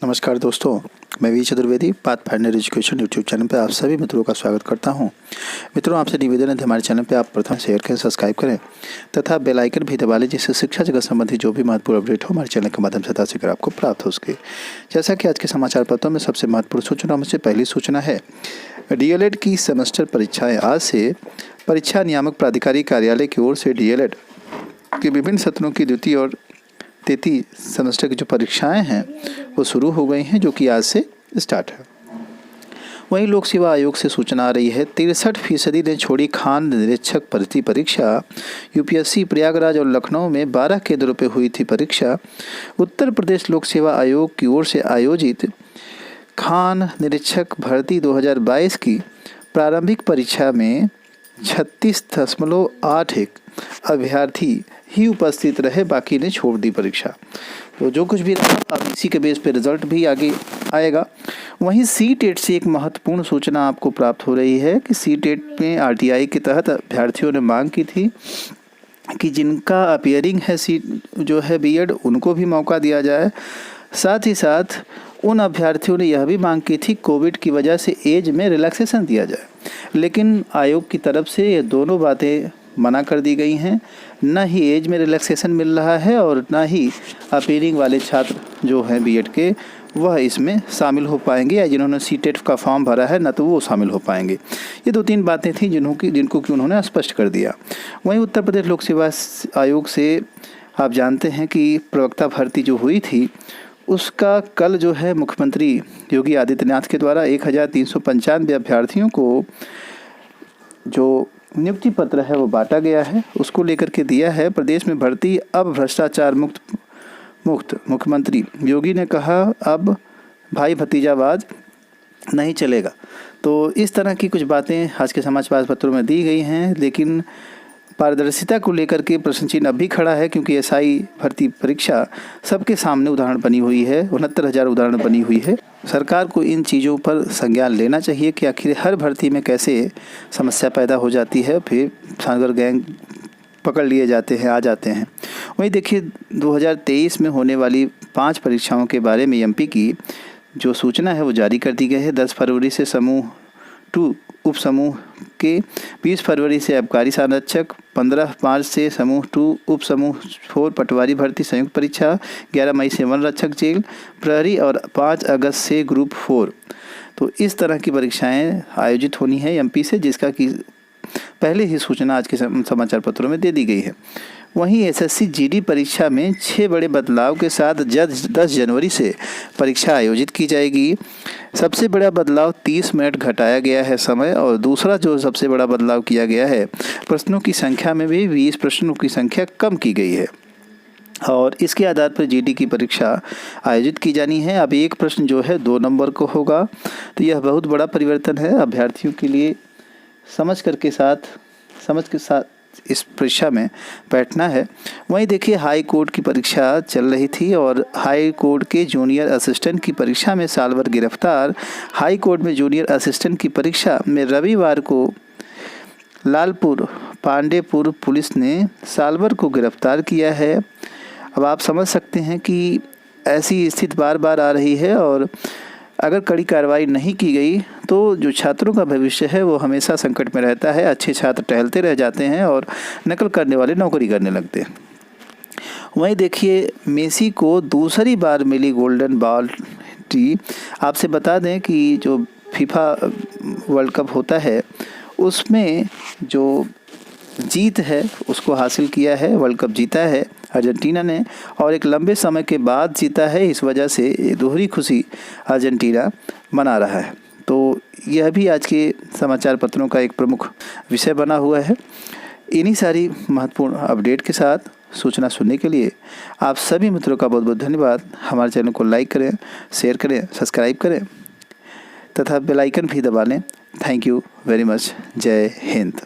नमस्कार दोस्तों, मैं V Chaturvedi Pathfinder Education YouTube channel पर आप सभी मित्रों का स्वागत करता हूं। मित्रों, आपसे निवेदन है कि हमारे चैनल पर आप प्रथम शेयर करें, सब्सक्राइब करें तथा बेल आइकन भी दबा लें, जिससे शिक्षा जगत संबंधी जो भी महत्वपूर्ण अपडेट हो हमारे चैनल के माध्यम से शीघ्र आपको प्राप्त हो सके। जैसा कि आज के समाचार पत्रों में सबसे महत्वपूर्ण सूचना में से पहली सूचना है, DLED की सेमेस्टर परीक्षाएँ आज से परीक्षा नियामक प्राधिकारी कार्यालय की ओर से DLED के विभिन्न सत्रों की द्वितीय और तृतीय सेमेस्टर की जो परीक्षाएं हैं वो शुरू हो गई हैं, जो कि आज से स्टार्ट है। वहीं लोक सेवा आयोग से सूचना आ रही है, 63% ने छोड़ी खान निरीक्षक भर्ती परीक्षा। UPSC प्रयागराज और लखनऊ में 12 केंद्रों पर हुई थी परीक्षा। उत्तर प्रदेश लोक सेवा आयोग की ओर से आयोजित खान निरीक्षक भर्ती 2022 की प्रारंभिक परीक्षा में 36.81 अभ्यर्थी ही उपस्थित रहे, बाकी ने छोड़ दी परीक्षा। तो जो कुछ भी रहा, अब इसी के बेस पे रिजल्ट भी आगे आएगा। वहीं CTET से एक महत्वपूर्ण सूचना आपको प्राप्त हो रही है कि CTET में RTI के तहत अभ्यर्थियों ने मांग की थी कि जिनका अपीयरिंग है सीट जो है B.Ed, उनको भी मौका दिया जाए। साथ ही साथ उन अभ्यर्थियों ने यह भी मांग की थी कोविड की वजह से एज में रिलैक्सेशन दिया जाए, लेकिन आयोग की तरफ से ये दोनों बातें मना कर दी गई हैं। न ही एज में रिलैक्सेशन मिल रहा है और न ही अपीयरिंग वाले छात्र जो हैं B.Ed के वह इसमें शामिल हो पाएंगे, या जिन्होंने CTET का फॉर्म भरा है न तो वो शामिल हो पाएंगे। ये 2-3 बातें थी जिनको कि उन्होंने स्पष्ट कर दिया। वहीं उत्तर प्रदेश लोक सेवा आयोग से आप जानते हैं कि प्रवक्ता भर्ती जो हुई थी उसका कल जो है मुख्यमंत्री योगी आदित्यनाथ के द्वारा 1395 अभ्यर्थियों को जो नियुक्ति पत्र है वो बांटा गया है, उसको लेकर के दिया है। प्रदेश में भर्ती अब भ्रष्टाचार मुक्त मुख्यमंत्री योगी ने कहा, अब भाई भतीजावाद नहीं चलेगा। तो इस तरह की कुछ बातें आज के समाचार पत्रों में दी गई हैं, लेकिन पारदर्शिता को लेकर के प्रश्न चिन्ह अब भी खड़ा है, क्योंकि SI भर्ती परीक्षा सबके सामने उदाहरण बनी हुई है, 69,000 उदाहरण बनी हुई है। सरकार को इन चीज़ों पर संज्ञान लेना चाहिए कि आखिर हर भर्ती में कैसे समस्या पैदा हो जाती है, फिर सागर गैंग पकड़ लिए जाते हैं, आ जाते हैं। वहीं देखिए 2023 में होने वाली 5 परीक्षाओं के बारे में MP की जो सूचना है वो जारी कर दी गई है। 10 फरवरी से समूह 2 उप समूह के, 20 फरवरी से आबकारी संरक्षक, 15 मार्च से समूह 2 उप समूह 4 पटवारी भर्ती संयुक्त परीक्षा, 11 मई से वन रक्षक जेल प्रहरी और 5 अगस्त से ग्रुप 4। तो इस तरह की परीक्षाएं आयोजित होनी है MP से, जिसका कि पहले ही सूचना आज के समाचार पत्रों में दे दी गई है। वहीं SSC GD परीक्षा में 6 बड़े बदलाव के साथ 10 जनवरी से परीक्षा आयोजित की जाएगी। सबसे बड़ा बदलाव 30 मिनट घटाया गया है समय, और दूसरा जो सबसे बड़ा बदलाव किया गया है, प्रश्नों की संख्या में भी 20 प्रश्नों की संख्या कम की गई है और इसके आधार पर GD की परीक्षा आयोजित की जानी है। अब एक प्रश्न जो है 2 नंबर को होगा, तो यह बहुत बड़ा परिवर्तन है अभ्यर्थियों के लिए। समझ के साथ इस परीक्षा में बैठना है। वहीं देखिए हाई कोर्ट की परीक्षा चल रही थी और हाई कोर्ट के जूनियर असिस्टेंट की परीक्षा में सालवर गिरफ्तार। हाई कोर्ट में जूनियर असिस्टेंट की परीक्षा में रविवार को लालपुर पांडेपुर पुलिस ने सालवर को गिरफ्तार किया है। अब आप समझ सकते हैं कि ऐसी स्थिति बार बार आ रही है, और अगर कड़ी कार्रवाई नहीं की गई तो जो छात्रों का भविष्य है वो हमेशा संकट में रहता है। अच्छे छात्र टहलते रह जाते हैं और नकल करने वाले नौकरी करने लगते हैं। वहीं देखिए मेसी को दूसरी बार मिली गोल्डन बॉल टी। आपसे बता दें कि जो FIFA वर्ल्ड कप होता है उसमें जो जीत है उसको हासिल किया है, वर्ल्ड कप जीता है अर्जेंटीना ने, और एक लंबे समय के बाद जीता है। इस वजह से दोहरी खुशी अर्जेंटीना मना रहा है। तो यह भी आज के समाचार पत्रों का एक प्रमुख विषय बना हुआ है। इन्हीं सारी महत्वपूर्ण अपडेट के साथ सूचना सुनने के लिए आप सभी मित्रों का बहुत बहुत धन्यवाद। हमारे चैनल को लाइक करें, शेयर करें, सब्सक्राइब करें तथा बेल आइकन भी दबा लें। Thank you very much. जय हिंद।